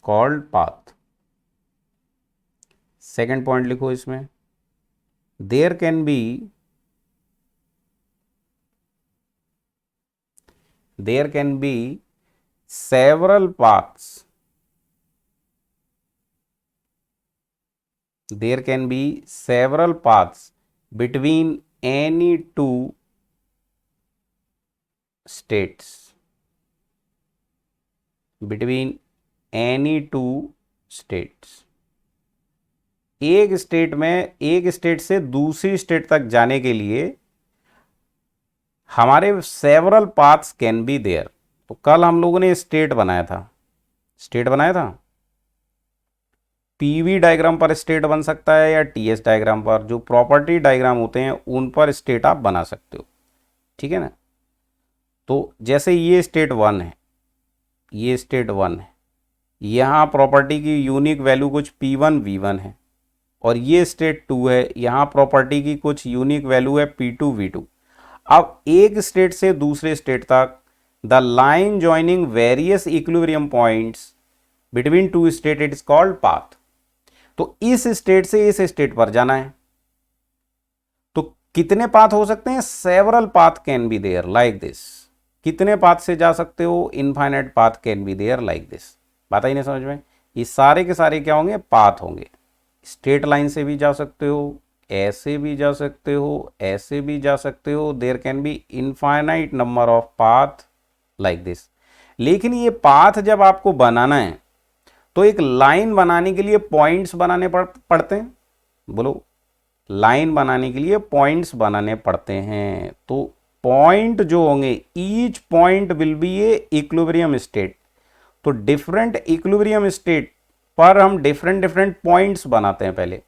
Called path. Second point लिखो इसमें, there can be several paths, there can be several paths between any two states, between any two states। एक state से दूसरी state तक जाने के लिए हमारे several paths can be there. तो कल हम लोगों ने स्टेट बनाया था, पीवी डायग्राम पर स्टेट बन सकता है या टीएस डायग्राम पर, जो प्रॉपर्टी डायग्राम होते हैं उन पर स्टेट आप बना सकते हो, ठीक है ना। तो जैसे ये स्टेट 1 है, ये स्टेट 1 है, यहाँ प्रॉपर्टी की यूनिक वैल्यू कुछ P1 V1 है, और ये स्टेट 2 है, यहाँ प्रॉपर्टी की कुछ यूनिक वैल्यू है P2 V2। अब एक स्टेट से दूसरे स्टेट तक the line joining various equilibrium points between two state it is called path. तो इस स्टेट से इस स्टेट पर जाना है, तो कितने पाथ हो सकते हैं? Several path can be there like this. कितने पाथ से जा सकते हो? Infinite path can be there like this. बात आई नहीं समझ में? ये सारे के सारे क्या होंगे? पाथ होंगे। स्ट्रेट लाइन से भी जा सकते हो, ऐसे भी जा सकते हो, ऐसे भी जा सकते हो। There can be infinite number of path like this. लेकिन ये पाथ जब आपको बनाना है तो एक लाइन बनाने के लिए पॉइंट्स बनाने पड़ते हैं। बोलो, लाइन बनाने के लिए पॉइंट्स बनाने पड़ते हैं। तो पॉइंट जो होंगे, each point will be A equilibrium state. तो डिफरेंट इक्विलिब्रियम स्टेट पर हम डिफरेंट पॉइंट्स बनाते हैं। पहले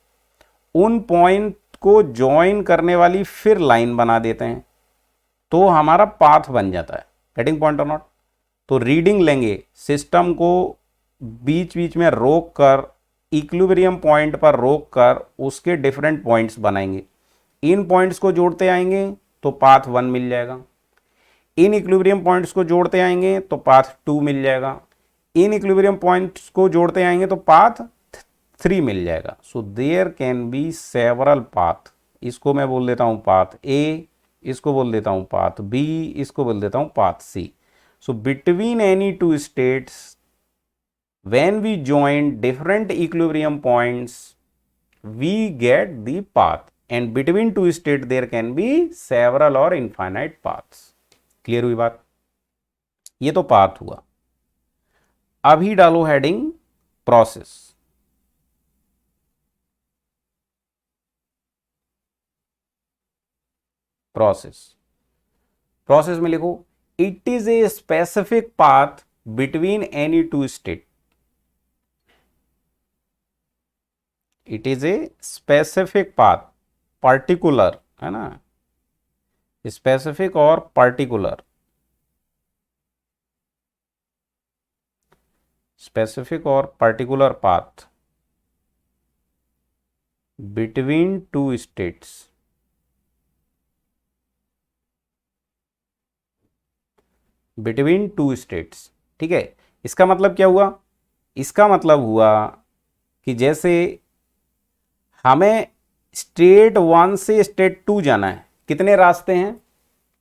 उन पॉइंट को ज्वाइन करने वाली फिर लाइन बना देते हैं, तो हमारा पाथ बन जाता है। गेटिंग पॉइंट और नॉट? तो रीडिंग लेंगे, सिस्टम को बीच बीच में रोक कर, इक्विलिब्रियम पॉइंट पर रोक कर उसके डिफरेंट पॉइंट्स बनाएंगे। इन पॉइंट्स को जोड़ते आएंगे तो पाथ 1 मिल जाएगा, इन इक्विलिब्रियम पॉइंट्स को जोड़ते आएंगे तो पाथ 2 मिल जाएगा, इन इक्विलिब्रियम पॉइंट्स को जोड़ते आएंगे तो पाथ 3 मिल जाएगा। So there can be several path. इसको मैं बोल देता हूं पाथ ए, इसको बोल देता हूं पाथ बी, इसको बोल देता हूं path C. So between any two states when we join different equilibrium points we get the path, and between two states there can be several or infinite paths। Clear हुई बात? ये तो path हुआ। अभी डालो हेडिंग प्रोसेस। प्रोसेस में लिखो, it is a specific path between any to state. It is a specific path, particular है ना, स्पेसिफिक और पर्टिकुलर, स्पेसिफिक और particular path between two states. Between two states, ठीक है। इसका मतलब क्या हुआ? इसका मतलब हुआ कि जैसे हमें स्टेट 1 से स्टेट 2 जाना है, कितने रास्ते हैं?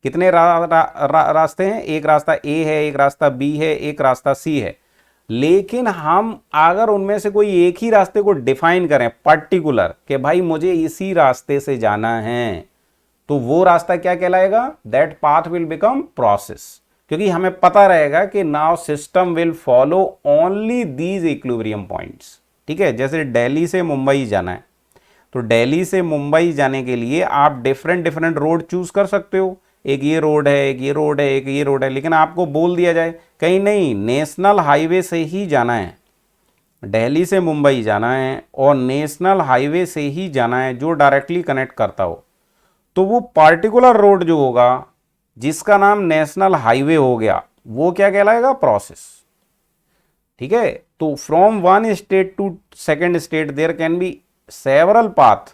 कितने रास्ते हैं? एक रास्ता ए है, एक रास्ता बी है, एक रास्ता सी है। लेकिन हम अगर उनमें से कोई एक ही रास्ते को डिफाइन करें पर्टिकुलर, कि भाई मुझे इसी रास्ते से जाना है, तो वो रास्ता क्या कहलाएगा? That path will become process. क्योंकि हमें पता रहेगा कि now system will follow only these equilibrium points, ठीक है। जैसे दिल्ली से मुंबई जाना है, तो दिल्ली से मुंबई जाने के लिए आप डिफरेंट रोड चूज कर सकते हो। एक ये रोड है, एक ये रोड है, एक ये रोड है। लेकिन आपको बोल दिया जाए कहीं नहीं, नेशनल हाईवे से ही जाना है, दिल्ली से मुंबई जाना है और नेशनल हाईवे से ही जाना है जो डायरेक्टली कनेक्ट करता हो, तो वो पार्टिकुलर रोड जो होगा जिसका नाम नेशनल हाईवे हो गया, वो क्या कहलाएगा? प्रोसेस, ठीक है। तो from one state to second state there can be several path,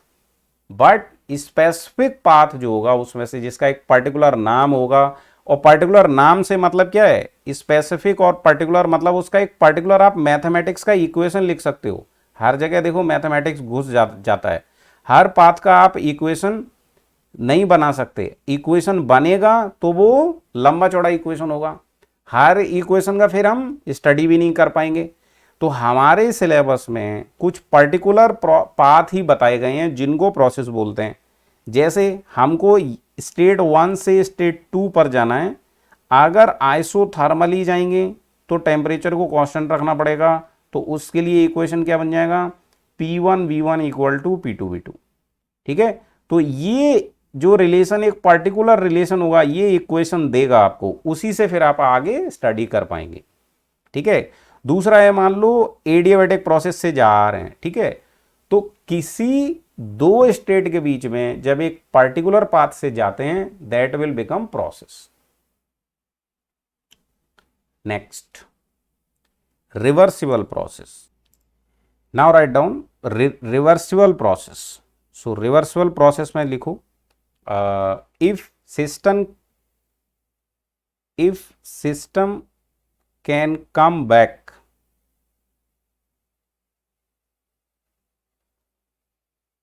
but specific path जो होगा उसमें से जिसका एक पर्टिकुलर नाम होगा और पर्टिकुलर नाम से मतलब क्या है, स्पेसिफिक, और पर्टिकुलर मतलब उसका एक पर्टिकुलर आप मैथमेटिक्स का इक्वेशन लिख सकते हो। हर जगह देखो मैथमेटिक्स घुस जाता है, हर पाथ का आप इक्वेशन नहीं बना सकते, इक्वेशन बनेगा तो वो लंबा चौड़ा इक्वेशन होगा, हर इक्वेशन का फिर हम स्टडी भी नहीं कर पाएंगे। तो हमारे सिलेबस में कुछ पर्टिकुलर पाथ ही बताए गए हैं जिनको प्रोसेस बोलते हैं। जैसे हमको स्टेट 1 से स्टेट 2 पर जाना है, अगर आइसोथर्मली जाएंगे तो टेम्परेचर को कांस्टेंट रखना पड़ेगा, तो उसके लिए इक्वेशन क्या बन जाएगा, P1V1 इक्वल टू P2V2। ठीक है, तो ये जो रिलेशन एक पर्टिकुलर रिलेशन होगा, ये इक्वेशन देगा आपको, उसी से फिर आप आगे स्टडी कर पाएंगे। ठीक है, दूसरा है मान लो एडियाबैटिक प्रोसेस से जा रहे हैं, ठीक है, तो किसी दो स्टेट के बीच में जब एक पर्टिकुलर पाथ से जाते हैं, that will become process. Next, reversible process. Now write down reversible process. So reversible process में लिखो, if system can come back,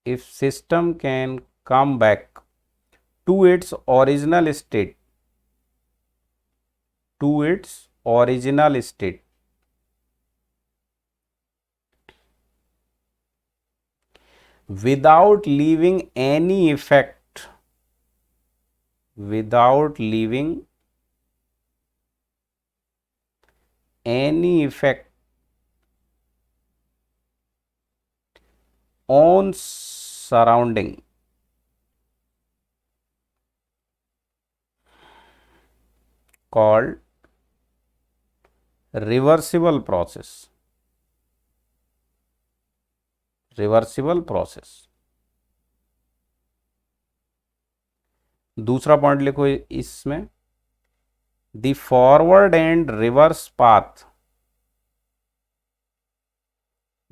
if system can come back to its original state, to its original state, without leaving any effect, without leaving any effect on surrounding, called reversible process, reversible process। दूसरा point लिखो इसमें, the forward and reverse path,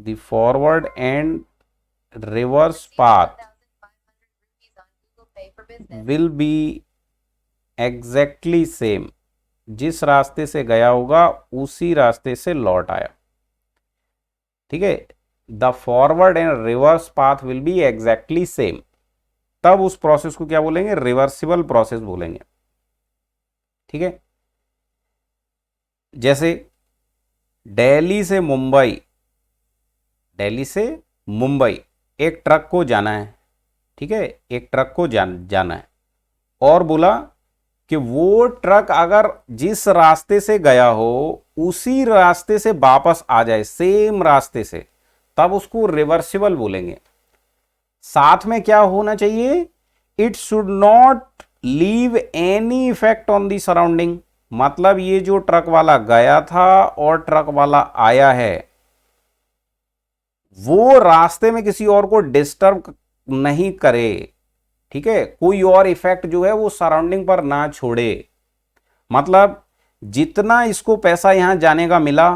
the forward and reverse path will be exactly same, जिस रास्ते से गया होगा उसी रास्ते से लौट आया। ठीक है, the forward and reverse path will be exactly same, तब उस प्रोसेस को क्या बोलेंगे, रिवर्सिबल प्रोसेस बोलेंगे। ठीक है, जैसे दिल्ली से मुंबई, दिल्ली से मुंबई एक ट्रक को जाना है, ठीक है, एक ट्रक को जाना है, और बोला कि वो ट्रक अगर जिस रास्ते से गया हो उसी रास्ते से वापस आ जाए, सेम रास्ते से, तब उसको रिवर्सिबल बोलेंगे। साथ में क्या होना चाहिए, it should not leave any effect on the surrounding, मतलब ये जो ट्रक वाला गया था और ट्रक वाला आया है, वो रास्ते में किसी और को डिस्टर्ब नहीं करे। ठीक है, कोई और इफेक्ट जो है वो सराउंडिंग पर ना छोड़े, मतलब जितना इसको पैसा यहां जाने का मिला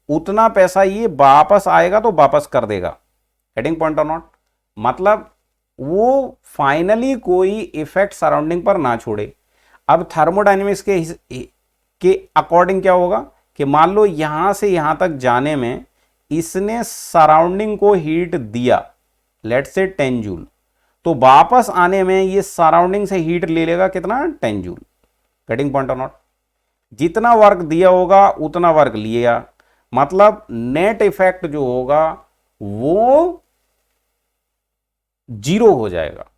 उतना पैसा ये वापस आएगा तो वापस कर देगा। गेटिंग पॉइंट और नॉट, मतलब वो फाइनली कोई इफेक्ट सराउंडिंग पर ना छोड़े। अब थर्मोडायनेमिक्स के अकॉर्डिंग क्या होगा कि मान लो यहां से यहां तक जाने में इसने सराउंडिंग को हीट दिया, लेट्स से 10 जूल, तो वापस आने में ये सराउंडिंग से हीट ले लेगा कितना, 10 जूल। गेटिंग पॉइंट और नॉट, जितना वर्क दिया होगा उतना वर्क लिया, मतलब नेट इफेक्ट जो होगा वो 0 हो जाएगा।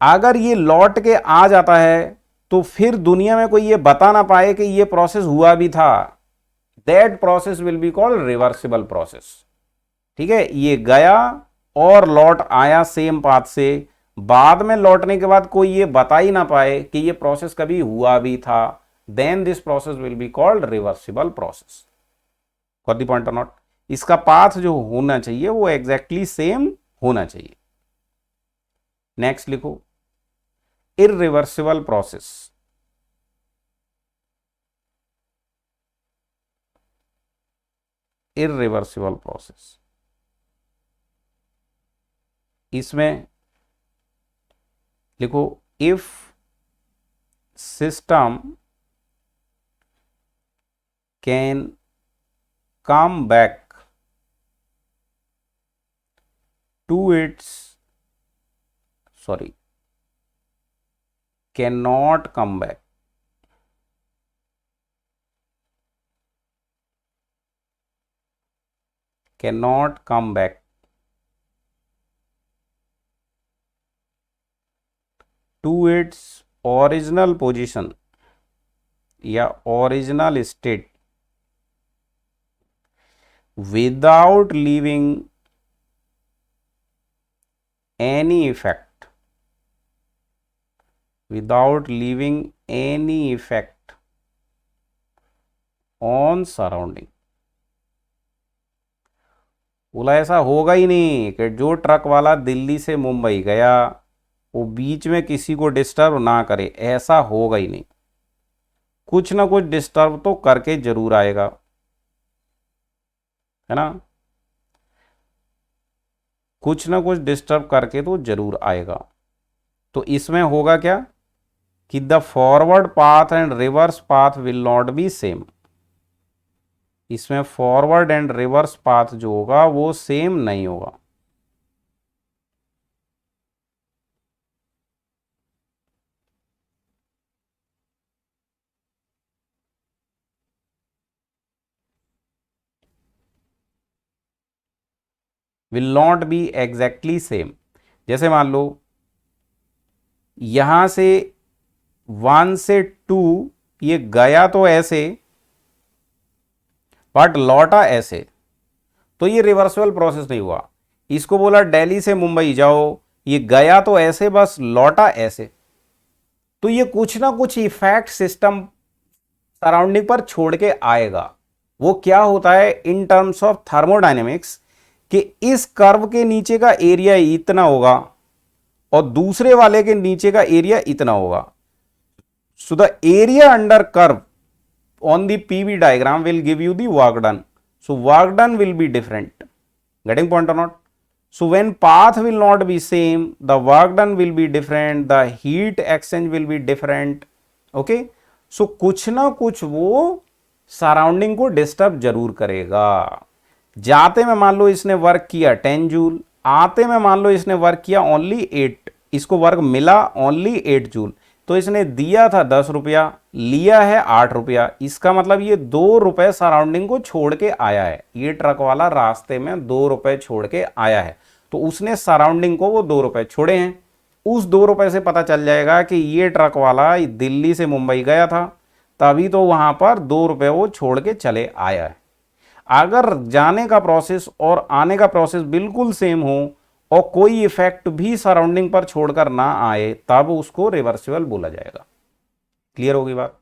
अगर ये लौट के आ जाता है तो फिर दुनिया में कोई ये बता ना पाए कि ये प्रोसेस हुआ भी था, that process will be called reversible process. ठीक है, ये गया और लौट आया सेम पाथ से, बाद में लौटने के बाद कोई ये बता ही ना पाए कि ये प्रोसेस कभी हुआ भी था, then this process will be called reversible process. Got the point और नॉट, इसका पाथ जो होना चाहिए वो एग्जैक्टली सेम होना चाहिए। नेक्स्ट लिखो, इररिवर्सिबल प्रोसेस। इररिवर्सिबल प्रोसेस, इसमें लिखो, if system can come back to its, sorry, cannot come back to its original position या original state without leaving any effect on surrounding। बोला ऐसा होगा ही नहीं कि जो ट्रक वाला दिल्ली से मुंबई गया वो बीच में किसी को डिस्टर्ब ना करे, ऐसा होगा ही नहीं। कुछ ना कुछ डिस्टर्ब तो करके जरूर आएगा, है ना, कुछ ना कुछ डिस्टर्ब करके तो जरूर आएगा। तो इसमें होगा क्या कि the forward path and reverse path will not be same. इसमें फॉरवर्ड एंड रिवर्स पाथ जो होगा वो सेम नहीं होगा। Will not be exactly same. जैसे मान लो यहां से 1 से 2 ये गया तो ऐसे बट लौटा ऐसे, तो ये रिवर्सिबल प्रोसेस नहीं हुआ। इसको बोला दिल्ली से मुंबई जाओ, ये गया तो ऐसे बस लौटा ऐसे, तो ये कुछ ना कुछ इफेक्ट सिस्टम सराउंडिंग पर छोड़ के आएगा। वो क्या होता है इन टर्म्स ऑफ थर्मोडायनेमिक्स कि इस कर्व के नीचे का एरिया इतना होगा और दूसरे वाले के नीचे का एरिया इतना होगा। So the area under curve on the PV diagram will give you the work done. So work done will be different. Getting point or not? So when path will not be same, the work done will be different, the heat exchange will be different. Okay? So कुछ ना कुछ वो surrounding को disturb जरूर करेगा। जाते में मान लो इसने वर्क किया 10 जूल, आते में मान लो इसने वर्क किया ओनली 8, इसको वर्क मिला ओनली 8 जूल, तो इसने दिया था 10 रुपया, लिया है 8 रुपया। इसका मतलब ये 2 रुपए सराउंडिंग को छोड़ के आया है। ये ट्रक वाला रास्ते में 2 रुपए छोड़ के आया है, तो उसने सराउंडिंग को वो 2 रुपए छोड़े हैं। उस 2 रुपए से पता चल जाएगा कि ये ट्रक वाला दिल्ली से मुंबई गया था, तभी तो वहां पर 2 रुपए वो छोड़ के चले आया है। अगर जाने का प्रोसेस और आने का प्रोसेस बिल्कुल सेम हो और कोई इफेक्ट भी सराउंडिंग पर छोड़कर ना आए, तब उसको रिवर्सिबल बोला जाएगा। क्लियर होगी बात?